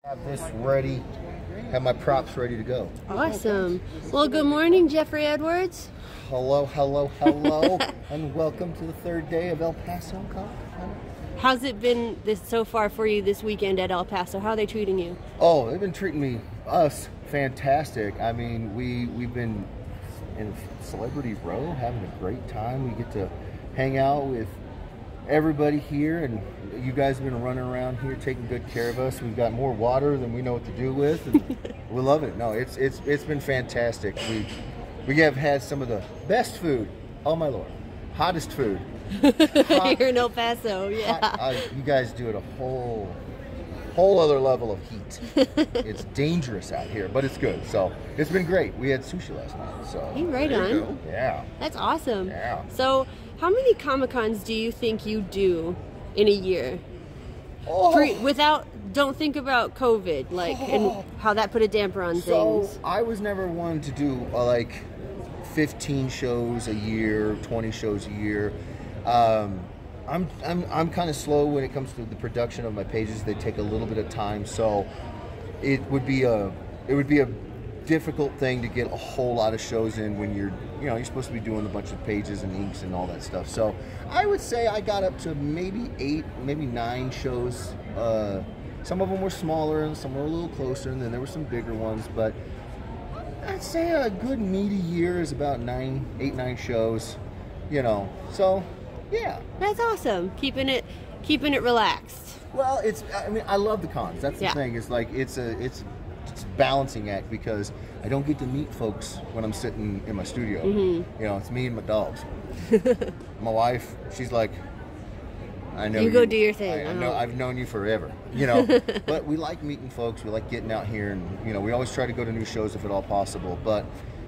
Have this ready, have my props ready to go. Awesome. Well, good morning, Jeffrey Edwards. Hello, hello, hello, and welcome to the third day of El Paso Comic-Con. How's it been so far for you this weekend at El Paso? How are they treating you? Oh, they've been treating us fantastic. I mean, we've been in Celebrity Row having a great time. We get to hang out with everybody here, and you guys have been running around here taking good care of us. We've got more water than we know what to do with, and we love it. No, it's been fantastic. We have had some of the best food. Oh my Lord, hottest food. Here in El Paso, yeah. You guys do it a whole other level of heat. It's dangerous out here, but it's good. So it's been great. We had sushi last night. So hey, right on. Yeah. That's awesome. Yeah. So how many Comic-Cons do you think you do in a year? Oh. Don't think about COVID, and how that put a damper on things. So I was never one to do like 15 shows a year, 20 shows a year. I'm kind of slow when it comes to the production of my pages. They take a little bit of time, so it would be a difficult thing to get a whole lot of shows in when you're supposed to be doing a bunch of pages and inks and all that stuff. So I would say I got up to maybe 8, maybe 9 shows. Some of them were smaller and some were a little closer, and then there were some bigger ones, but I'd say a good meaty year is about 8, 9 shows, so yeah. That's awesome. Keeping it relaxed. Well, I love the cons. That's the thing. It's like it's a balancing act, because I don't get to meet folks when I'm sitting in my studio. Mm-hmm. It's me and my dogs. My wife, she's like, I know you go do your thing. I know, I've known you forever. But we like meeting folks. We like getting out here, and we always try to go to new shows if at all possible. But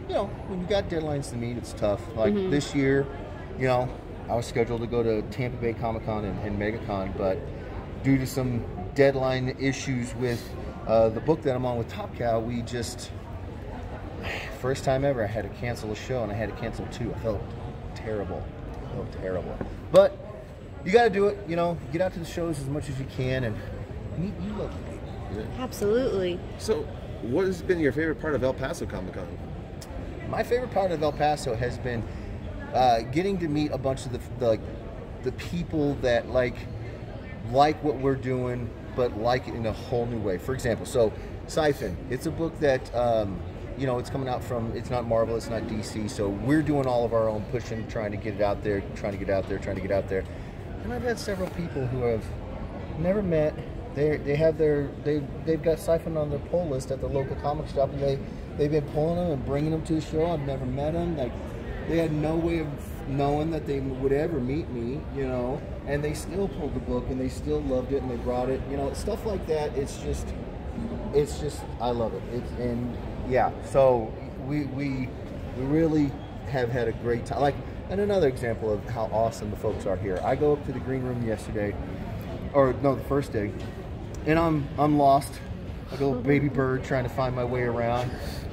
when you got deadlines to meet, it's tough. Like this year, I was scheduled to go to Tampa Bay Comic-Con and MegaCon, but due to some deadline issues with the book that I'm on with Top Cow, first time ever I had to cancel a show, and I had to cancel 2. I felt terrible. But you got to do it, get out to the shows as much as you can and meet you lovely people. Absolutely. So what has been your favorite part of El Paso Comic-Con? My favorite part of El Paso has been getting to meet a bunch of the people that like what we're doing, but like it in a whole new way. For example, so Syphon, it's a book that it's coming out from, it's not Marvel, it's not DC, so we're doing all of our own pushing, trying to get it out there, trying to get out there. And I've had several people who have never met. They've got Syphon on their pull list at the local comic shop, and they've been pulling them and bringing them to the show. I've never met them. Like, they had no way of knowing that they would ever meet me, and they still pulled the book, and they still loved it, and they brought it, stuff like that. It's just I love it. So we really have had a great time. And another example of how awesome the folks are here. I go up to the green room the first day, and I'm lost, like a little baby bird trying to find my way around.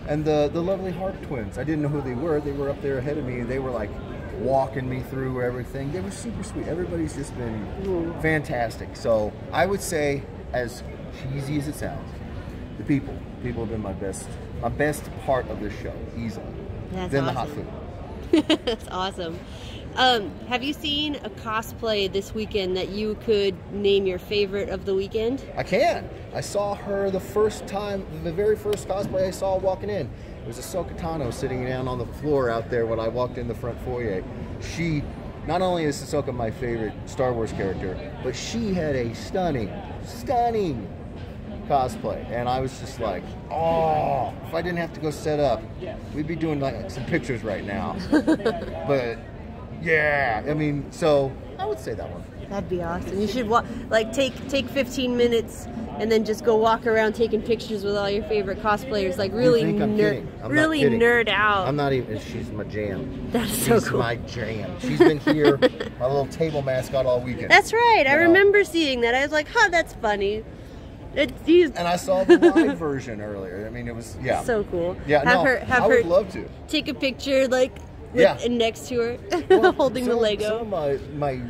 And the lovely Harp twins, I didn't know who they were. They were up there ahead of me, and they were like walking me through everything. They were super sweet. Everybody's just been fantastic. So I would say, as cheesy as it sounds, the people have been my best part of this show, easily. That's then awesome. The hot food. That's awesome. Have you seen a cosplay this weekend that you could name your favorite of the weekend? I can. I saw her the very first cosplay I saw walking in. It was Ahsoka Tano sitting down on the floor out there when I walked in the front foyer. She, not only is Ahsoka my favorite Star Wars character, but she had a stunning cosplay, and I was just like, oh, if I didn't have to go set up, we'd be doing like some pictures right now. But yeah, so I would say that one. That'd be awesome. You should take 15 minutes and then just go walk around taking pictures with all your favorite cosplayers, really nerd out. I'm not even. She's my jam. That's so cool. She's my jam. She's been here, my little table mascot, all weekend. That's right. I remember seeing that. I was like, that's funny. And I saw the live version earlier. It was so cool. Yeah, I would love to take a picture next to her, holding the Lego. Some of my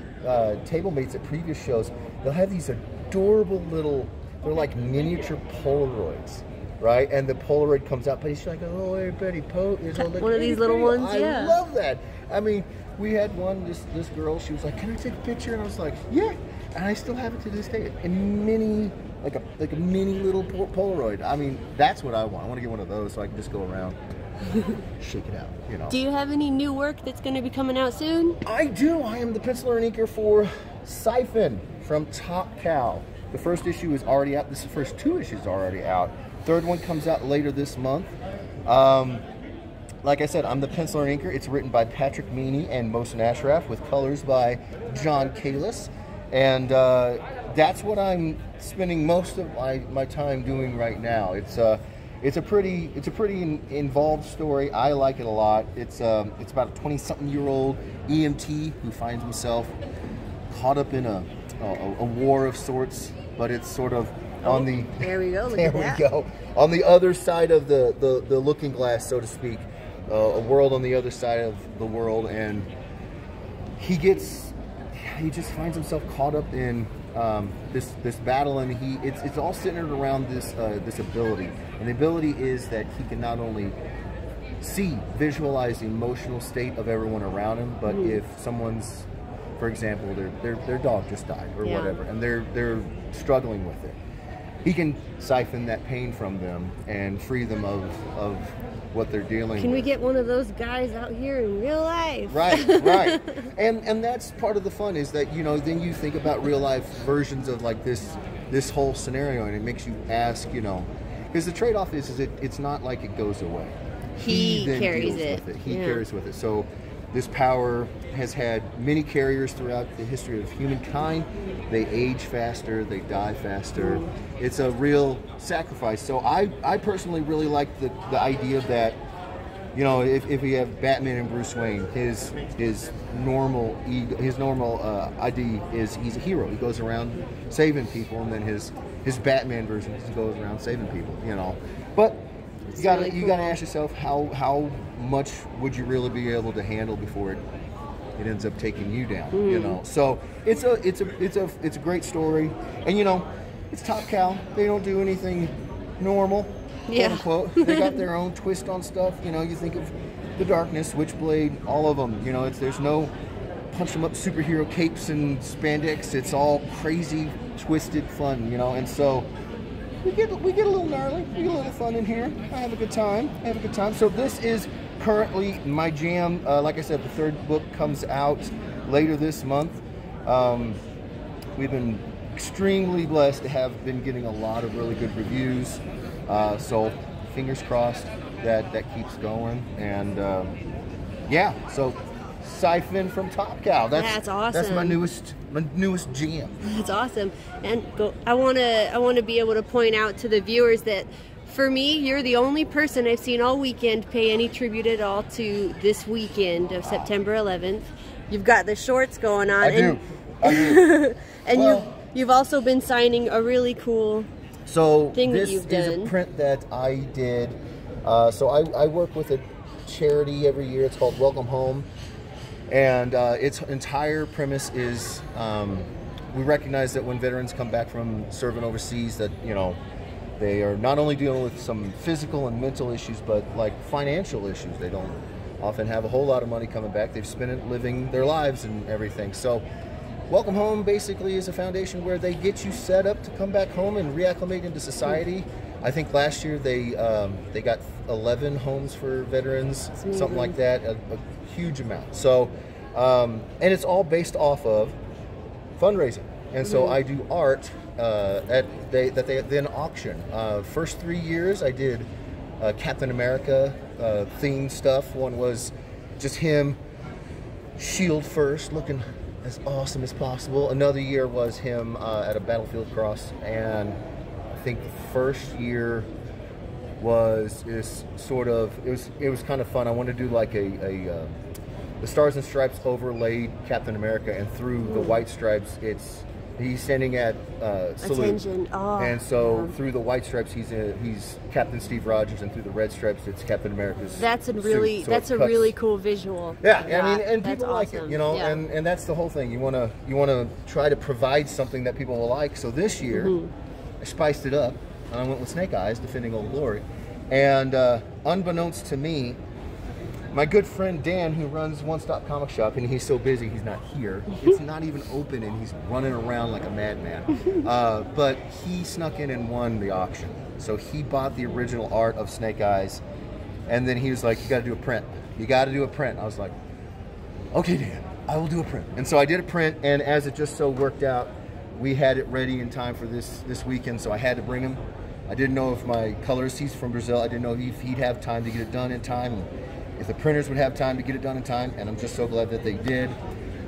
table mates at previous shows, they'll have these adorable little they're like miniature Polaroids, right? And the Polaroid comes out, but he's like, oh, everybody, one of these little ones, yeah. I love that. I mean, we had one, this girl, she was like, can I take a picture? And I was like, yeah. And I still have it to this day. A mini, like a mini little Polaroid. I mean, that's what I want. I want to get one of those so I can just go around, shake it out, you know. Do you have any new work that's going to be coming out soon? I do. I am the penciler and inker for Syphon from Top Cow. The first issue is already out. The first 2 issues are already out. Third one comes out later this month. Like I said, I'm the penciler and inker. It's written by Patrick Meany and Mohsen Ashraf with colors by John Kalis. And that's what I'm spending most of my time doing right now. It's a pretty involved story. I like it a lot. It's about a 20-something-year-old EMT who finds himself caught up in a war of sorts, but it's sort of on the there we go. There we go. On the other side of the looking glass, so to speak, a world on the other side of the world, and he just finds himself caught up in this battle, and it's all centered around this ability. And the ability is that he can not only visualize the emotional state of everyone around him, but if someone's, for example, their dog just died or whatever, and they're struggling with it, he can siphon that pain from them and free them of what they're dealing with. Can we get one of those guys out here in real life? Right. And that's part of the fun, is that, you know, then you think about real life versions of like this whole scenario, and it makes you ask, you know, because the trade-off is it's not like it goes away. He then carries deals with it. He carries with it. So this power has had many carriers throughout the history of humankind. They age faster, they die faster. It's a real sacrifice. So I personally really like the idea that, you know, if we have Batman and Bruce Wayne, his normal ID is he's a hero. He goes around saving people, and then his Batman version is he goes around saving people, you know. But you gotta ask yourself, how much would you really be able to handle before it ends up taking you down, you know? So it's a great story, and you know, it's Top Cow. They don't do anything normal, quote unquote. They got their own twist on stuff. You know, you think of the Darkness, Witchblade, all of them. You know, there's no punch 'em up superhero capes and spandex. It's all crazy, twisted fun. You know, and so we get a little gnarly, we get a little fun in here. I have a good time. So this is currently my jam. Like I said, the 3rd book comes out later this month. We've been extremely blessed to have been getting a lot of really good reviews. So fingers crossed that keeps going. And yeah, so Syphon from Top Cow. That's awesome. That's my newest jam. That's awesome. And I wanna be able to point out to the viewers that for me, you're the only person I've seen all weekend pay any tribute at all to this weekend of September 11th. You've got the shorts going on. I do. And well, you've also been signing a really cool thing that you've done. This is a print that I did. So I work with a charity every year. It's called Welcome Home. And its entire premise is we recognize that when veterans come back from serving overseas, that, you know, they are not only dealing with some physical and mental issues, but like financial issues. They don't often have a whole lot of money coming back. They've spent it living their lives and everything. So Welcome Home basically is a foundation where they get you set up to come back home and reacclimate into society. I think last year they got 11 homes for veterans, something like that, a huge amount. So, and it's all based off of fundraising. And so I do art that they then auction. First 3 years I did Captain America themed stuff. One was just him, shield first, looking as awesome as possible. Another year was him at a battlefield cross, and I think the first year was it was kind of fun. I wanted to do like the Stars and Stripes overlaid Captain America, and through the white stripes he's standing at salute. Attention. Oh, and so through the white stripes he's Captain Steve Rogers, and through the red stripes it's Captain America's That's a really cool visual. Yeah, I mean, and people like awesome. it, you know, and that's the whole thing. You wanna try to provide something that people will like. So this year I spiced it up, and I went with Snake Eyes, Defending Old Glory. And unbeknownst to me, my good friend Dan, who runs One Stop Comic Shop, and he's so busy he's not here. It's not even open, and he's running around like a madman. But he snuck in and won the auction. So he bought the original art of Snake Eyes, and then he was like, "You got to do a print. You got to do a print." I was like, "Okay, Dan, I will do a print." And so I did a print, and as it just so worked out, we had it ready in time for this weekend, so I had to bring him. I didn't know if my colorist, he's from Brazil, I didn't know if he'd have time to get it done in time, and if the printers would have time to get it done in time, and I'm just so glad that they did.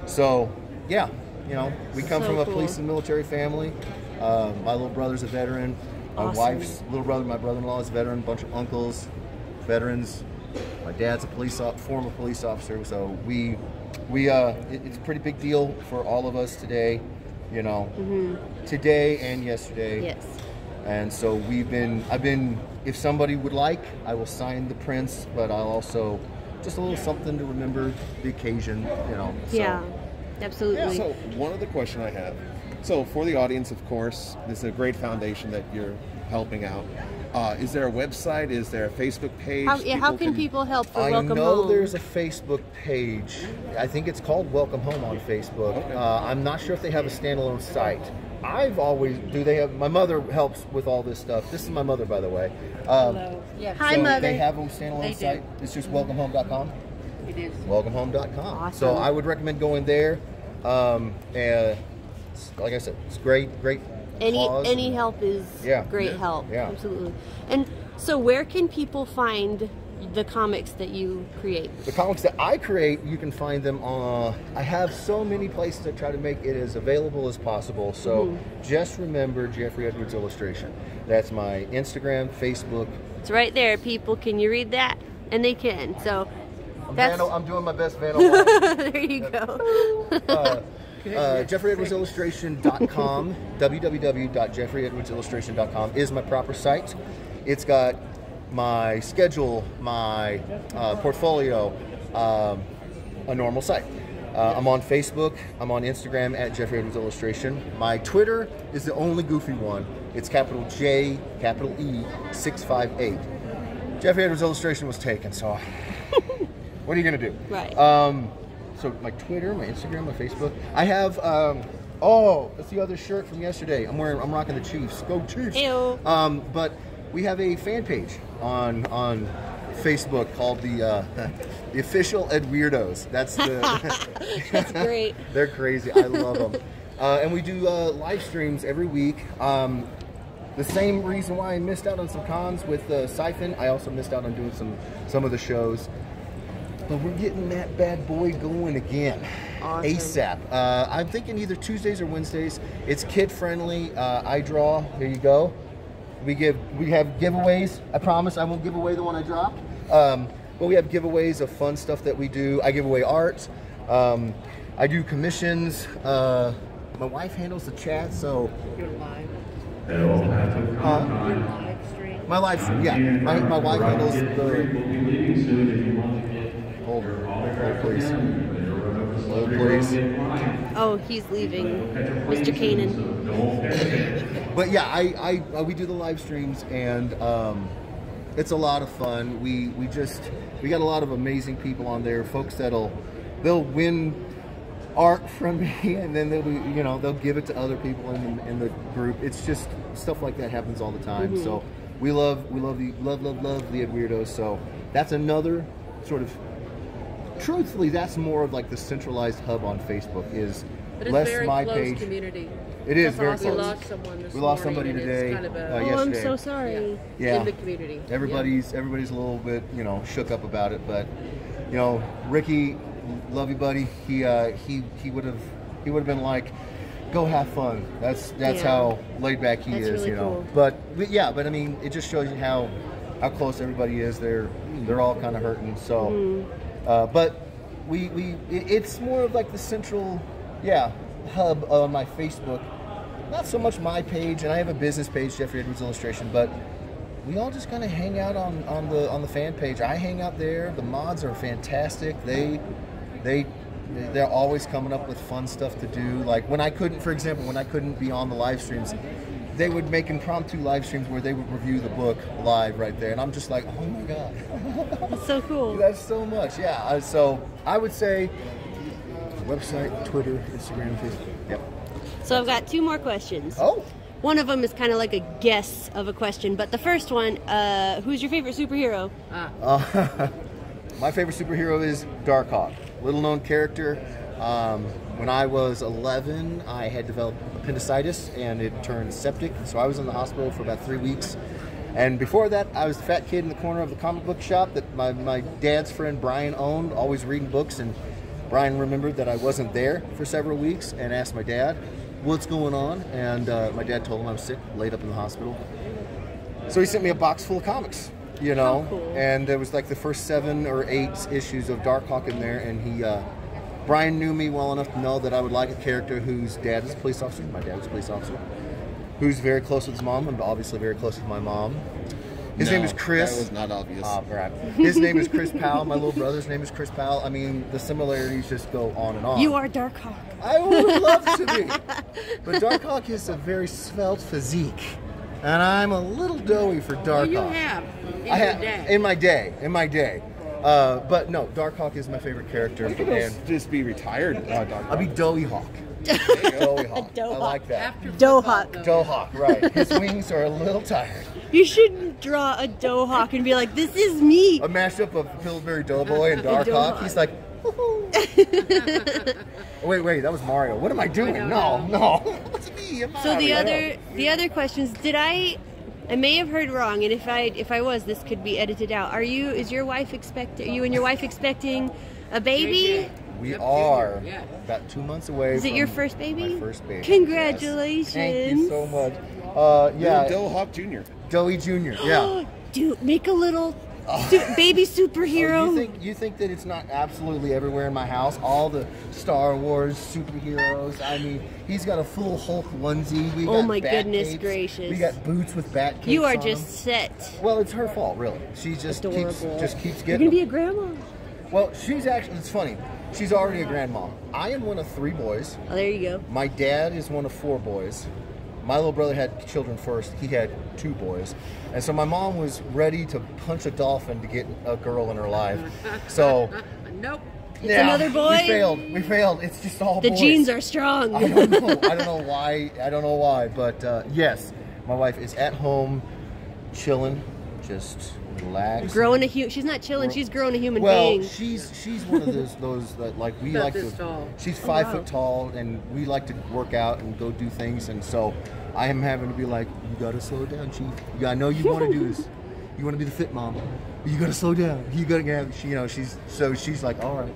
So, yeah, you know, we come from a police and military family. My little brother's a veteran. My wife's little brother, my brother-in-law is a veteran, a bunch of uncles, veterans. My dad's a former police officer, so it's a pretty big deal for all of us today, you know, today and yesterday. Yes. And so if somebody would like, I will sign the prints, but I'll also, just a little something to remember the occasion, you know. So. Yeah, absolutely. So one other question I have. So for the audience, of course, this is a great foundation that you're helping out. Is there a website? Is there a Facebook page? How can people help for Welcome Home? I know there's a Facebook page. I think it's called Welcome Home on Facebook. Okay. I'm not sure if they have a standalone site. My mother helps with all this stuff. This is my mother, by the way. Hello. Yes. Hi, so Mother. They have a standalone site. It's just welcomehome.com. It is. Welcomehome.com. Awesome. So I would recommend going there. And like I said, it's great. Any help is great help. Yeah. Absolutely. And so where can people find the comics that you create? The comics that I create, you can find them on, I have so many places I try to make it as available as possible. So just remember Jeffrey Edwards Illustration. That's my Instagram, Facebook. It's right there, people. Can you read that? And they can. So I'm doing my best Vandal. There you go. JeffreyEdwardsIllustration.com, www.JeffreyEdwardsIllustration.com is my proper site. It's got my schedule, my portfolio, a normal site. I'm on Facebook, I'm on Instagram at Jeffrey Edwards Illustration. My Twitter is the only goofy one. It's capital J, capital E, 658. Jeffrey Edwards Illustration was taken, so what are you gonna do? Right. So my Twitter, my Instagram, my Facebook. I have, that's the other shirt from yesterday. I'm rocking the Chiefs. Go Chiefs! Ew. But we have a fan page on Facebook called the official edweirdos. That's That's great. They're crazy. I love them. And we do live streams every week. The same reason why I missed out on some cons with Syphon, I also missed out on doing some of the shows. But we're getting that bad boy going again. Awesome. ASAP. I'm thinking either Tuesdays or Wednesdays. It's kid friendly. I draw. Here you go. We have giveaways. I promise I won't give away the one I dropped. But we have giveaways of fun stuff that we do. I give away art. I do commissions. My wife handles the chat, so. You're live. Your live stream. My live stream, yeah. My wife handles the. Hold please. Hold, please. Oh, he's leaving, Mr. Kanan. But yeah, we do the live streams, and it's a lot of fun. We got a lot of amazing people on there, folks they'll win art from me, and then they'll give it to other people in the group. It's just stuff like that happens all the time. So we love the edweirdos. So that's another sort of. Truthfully, that's more of like the centralized hub on Facebook. Is less very my close page. Community. It is very awesome. close. We lost someone this We lost morning, somebody today. Kind of yesterday. I'm so sorry. Yeah. In the community. Everybody's a little bit shook up about it, but Ricky, love you, buddy. He would have been like, go have fun. That's how laid back he is. Really cool. But I mean, it just shows you how close everybody is. They're all kind of hurting. So, but it's more of like the central hub on my Facebook. Not so much my page, and I have a business page, Jeffrey Edwards Illustration, but we all just kind of hang out on the fan page. I hang out there. The mods are fantastic. They're always coming up with fun stuff to do. Like when I couldn't be on the live streams, they would make impromptu live streams where they would review the book live right there, and I'm just like, oh my god, That's so cool. that's so much. Yeah. So I would say website, Twitter, Instagram, Facebook. Yep. So I've got 2 more questions. Oh. One of them is kind of like a guess of a question, but the first one, who's your favorite superhero? My favorite superhero is Darkhawk. Little known character. When I was 11, I had developed appendicitis and it turned septic, so I was in the hospital for about 3 weeks. And before that, I was the fat kid in the corner of the comic book shop that my dad's friend Brian owned, always reading books, and Brian remembered that I wasn't there for several weeks and asked my dad, what's going on? And my dad told him I was sick, laid up in the hospital. So he sent me a box full of comics, you know, cool. And there was like the first 7 or 8 issues of Darkhawk in there, and Brian knew me well enough to know that I would like a character whose dad is a police officer, my dad was a police officer, who's very close with his mom, and obviously very close with my mom. His name is Chris. That was not obvious. Right. His name is Chris Powell. My little brother's name is Chris Powell. I mean, the similarities just go on and on. You are Darkhawk. I would love to be. But Darkhawk is a very svelte physique. And I'm a little doughy for Darkhawk. Well, you have. I have in my day. But no, Darkhawk is my favorite character. You could just be retired. I'll be Doughy Hawk. Doughy Hawk. I like that. Dohawk. Dohawk, right. His wings are a little tired. You should draw a Dohawk and be like, this is me. A mashup of Pillsbury Doughboy and Darkhawk. He's like, wait, that was Mario. What am I doing? No. It's me. I'm So Mario. the other questions, I may have heard wrong, and if I was, this could be edited out. Are you and your wife expecting a baby? We Yep, are Junior, yeah. about 2 months away. Is it from your first baby? My first baby. Congratulations. Yes. Thank you so much. Yeah, Dohawk Jr. Doughy Jr. Yeah. Dude, make a little baby superhero. You think that it's not absolutely everywhere in my house? All the Star Wars superheroes. I mean, he's got a full Hulk onesie. We got my bat goodness capes. gracious. We got boots with bat capes You are on just them. set. Well, it's her fault, really. She just keeps Adorable. keeps You're getting gonna be a them. grandma. Well, she's actually, it's funny. She's already a grandma. I am one of 3 boys. Oh, there you go. My dad is one of 4 boys. My little brother had children first. He had 2 boys. And so my mom was ready to punch a dolphin to get a girl in her life. So, Nope. It's another boy? We failed. It's just all The boys. genes are strong. I don't know why. But yes, my wife is at home, chilling, just relaxed. She's not chilling. She's growing a human Well, being. she's one of those that like we About like this to. tall. She's 5 foot tall, and we like to work out and go do things. And so I am having to be like, you gotta slow down, Chief. I know you want to do this. You want to be the fit mom. But you gotta slow down. You gotta have. She's like, all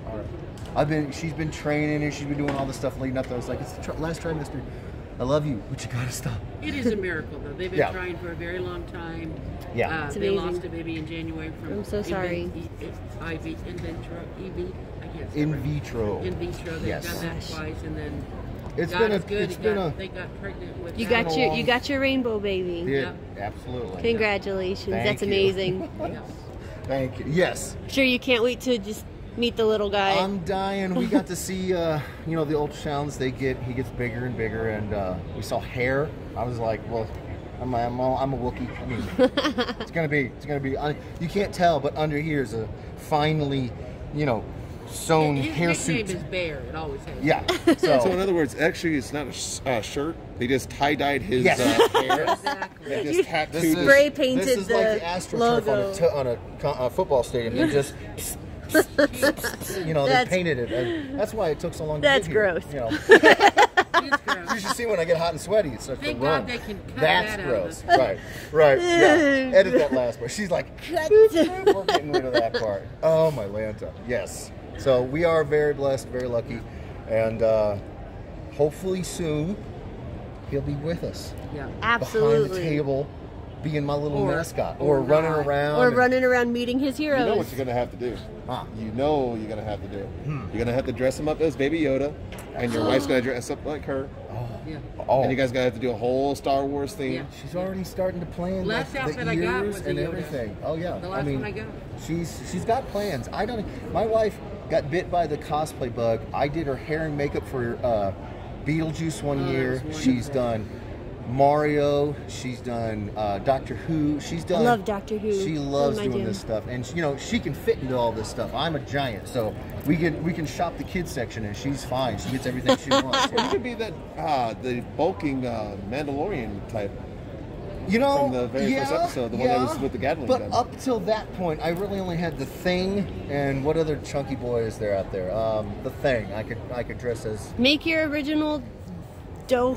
right. She's been training and she's been doing all this stuff leading up to. I was like, it's the last trimester. I love you, but you gotta stop. It is a miracle, though. They've been Yeah. trying for a very long time. Yeah. It's They amazing. lost a baby in January from I'm so sorry. In vitro. In vitro. They've Yes. done that twice, and then It's God been a. is good. It's been a. They got pregnant with. You that. got your rainbow baby. Yeah, absolutely. Congratulations. Thank That's you. amazing. Yeah. Thank you. Yes. Sure you can't wait to just meet the little guy. I'm dying. We got to see, the ultrasounds. He gets bigger and bigger, and we saw hair. I was like, well, I'm a Wookiee. I mean, it's gonna be. You can't tell, but under here is a finely, sewn His hair nickname suit. is Bear. It always has. Yeah. So in other words, actually, it's not a shirt. They just tie-dyed his Yes. Hair. Exactly. They just tattooed This is- his- Spray painted This is the like the AstroTurf logo. on a football stadium. They just, they That's- painted it. And that's why it took so long That's to get here. gross. It's gross. You should see when I get hot and sweaty. It starts Thank to run. God they can cut That's that out gross. of Right. Yeah. Edit that last part. She's like, we're getting rid of that part. Oh my Lanta. Yes. So we are very blessed, very lucky, and hopefully soon he'll be with us Yeah. Absolutely. behind the table, being my little Or- mascot, or or running not. around, Or and- running around meeting his heroes. You know what you're gonna have to do. Huh. You know you're gonna have to do. You're gonna have to dress him up as Baby Yoda, and your wife's gonna dress up like her, Yeah. Oh, and you guys gotta have to do a whole Star Wars theme. Yeah. she's already starting to plan Last like, outfit the I got ears was a and Yoda. everything. Oh yeah, The last one I got. She's got plans. I don't. My wife got bit by the cosplay bug. I did her hair and makeup for Beetlejuice one Oh, that year. was wonderful. She's done Mario. She's done Doctor Who. She's done. I love Doctor Who. She loves One of my doing jams. this stuff, and you know she can fit into all this stuff. I'm a giant, so we can shop the kids section, and she's fine. She gets everything she wants. You could be that the bulking Mandalorian type. You know, From the very first episode, the one that was with the Gatling But gun. up till that point, I really only had the Thing, and what other chunky boy is there out there? The Thing. I could dress as. Make your original No,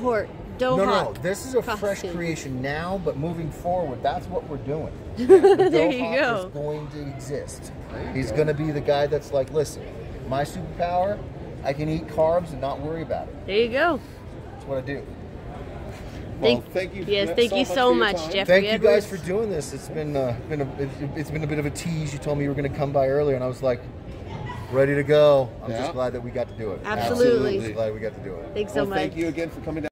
Hawk this is a fresh costume. creation now, but moving forward, that's what we're doing. The There you Dohawk go. is going to exist. He's going to be the guy that's like, listen, my superpower, I can eat carbs and not worry about it. There you go. That's what I do. Well, thank you. Yes, thank you so much, Jeffrey Thank you guys Edwards. for doing this. It's been it's been a bit of a tease. You told me you were going to come by earlier, and I was like, ready to go. I'm Yeah. just glad that we got to do it. Absolutely. Just glad we got to do it. Thanks so Well, much. thank you again for coming down.